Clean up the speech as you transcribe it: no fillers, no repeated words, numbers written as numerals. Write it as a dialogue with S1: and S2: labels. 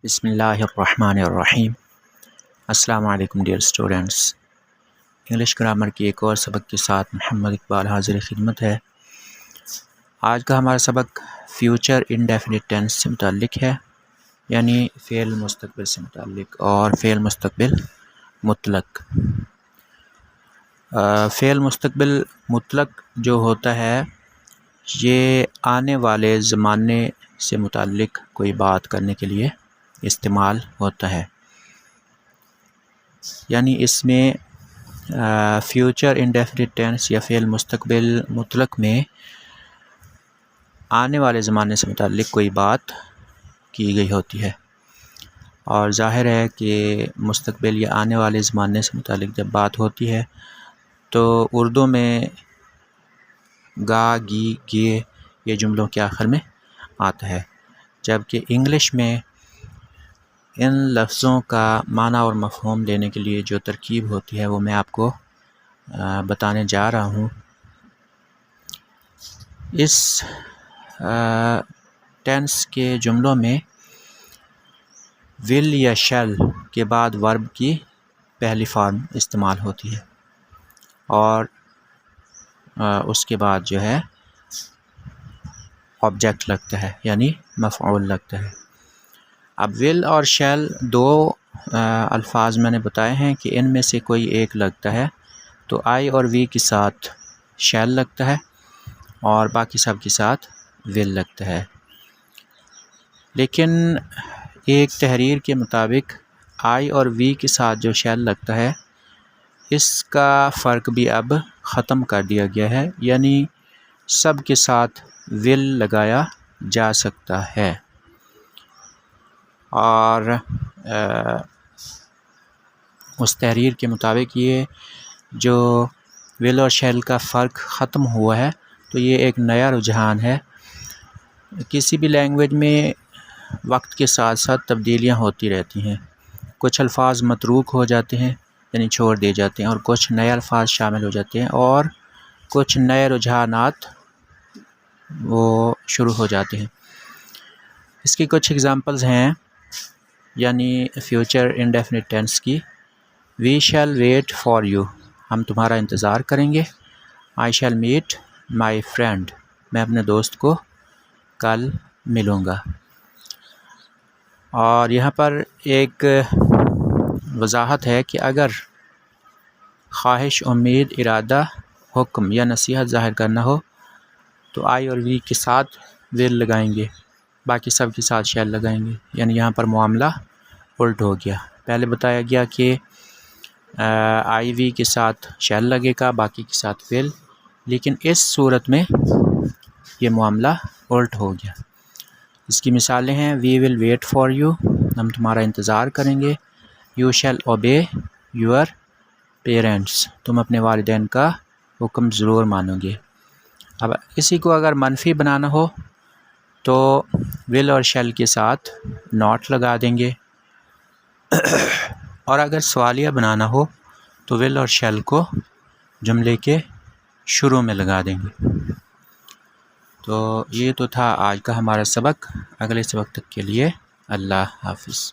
S1: بسم اللہ الرحمن الرحیم۔ السلام علیکم ڈیئر اسٹوڈنٹس، انگلش گرامر کی ایک اور سبق کے ساتھ محمد اقبال حاضر خدمت ہے۔ آج کا ہمارا سبق فیوچر انڈیفینٹ ٹینس سے متعلق ہے، یعنی فعل مستقبل سے متعلق اور فعل مستقبل مطلق۔ فعل مستقبل مطلق جو ہوتا ہے یہ آنے والے زمانے سے متعلق کوئی بات کرنے کے لیے استعمال ہوتا ہے، یعنی اس میں فیوچر انڈیفینٹ ٹینس یا فعل مستقبل مطلق میں آنے والے زمانے سے متعلق کوئی بات کی گئی ہوتی ہے، اور ظاہر ہے کہ مستقبل یا آنے والے زمانے سے متعلق جب بات ہوتی ہے تو اردو میں گا گی گے یہ جملوں کے آخر میں آتا ہے، جبکہ انگلش میں ان لفظوں کا معنی اور مفہوم دینے کے لیے جو ترکیب ہوتی ہے وہ میں آپ کو بتانے جا رہا ہوں۔ اس ٹینس کے جملوں میں ول یا شیل کے بعد ورب کی پہلی فارم استعمال ہوتی ہے، اور اس کے بعد جو ہے آبجیکٹ لگتا ہے، یعنی مفعول لگتا ہے۔ اب ول اور شیل دو الفاظ میں نے بتائے ہیں کہ ان میں سے کوئی ایک لگتا ہے تو آئی اور وی کے ساتھ شیل لگتا ہے اور باقی سب کے ساتھ ول لگتا ہے، لیکن ایک تحریر کے مطابق آئی اور وی کے ساتھ جو شیل لگتا ہے اس کا فرق بھی اب ختم کر دیا گیا ہے، یعنی سب کے ساتھ ول لگایا جا سکتا ہے، اور اس تحریر کے مطابق یہ جو ول اور شیل کا فرق ختم ہوا ہے تو یہ ایک نیا رجحان ہے۔ کسی بھی لینگویج میں وقت کے ساتھ ساتھ تبدیلیاں ہوتی رہتی ہیں، کچھ الفاظ متروک ہو جاتے ہیں یعنی چھوڑ دیے جاتے ہیں، اور کچھ نئے الفاظ شامل ہو جاتے ہیں، اور کچھ نئے رجحانات وہ شروع ہو جاتے ہیں۔ اس کی کچھ ایگزامپلز ہیں، یعنی فیوچر انڈیفینٹ ٹینس کی: we shall wait for you, ہم تمہارا انتظار کریں گے۔ I shall meet my friend, میں اپنے دوست کو کل ملوں گا۔ اور یہاں پر ایک وضاحت ہے کہ اگر خواہش، امید، ارادہ، حکم یا نصیحت ظاہر کرنا ہو تو آئی اور وی کے ساتھ ول لگائیں گے، باقی سب کے ساتھ شیل لگائیں گے، یعنی یہاں پر معاملہ الٹ ہو گیا۔ پہلے بتایا گیا کہ آئی وی کے ساتھ شیل لگے گا، باقی کے ساتھ ول، لیکن اس صورت میں یہ معاملہ الٹ ہو گیا۔ اس کی مثالیں ہیں: وی ول ویٹ فار یو، ہم تمہارا انتظار کریں گے۔ You shall obey your parents, تم اپنے والدین کا حکم ضرور مانو گے۔ اب اسی کو اگر منفی بنانا ہو تو ول اور شیل کے ساتھ ناٹ لگا دیں گے، اور اگر سوالیہ بنانا ہو تو ول اور شیل کو جملے کے شروع میں لگا دیں گے۔ تو یہ تو تھا آج کا ہمارا سبق، اگلے سبق تک کے لیے اللہ حافظ۔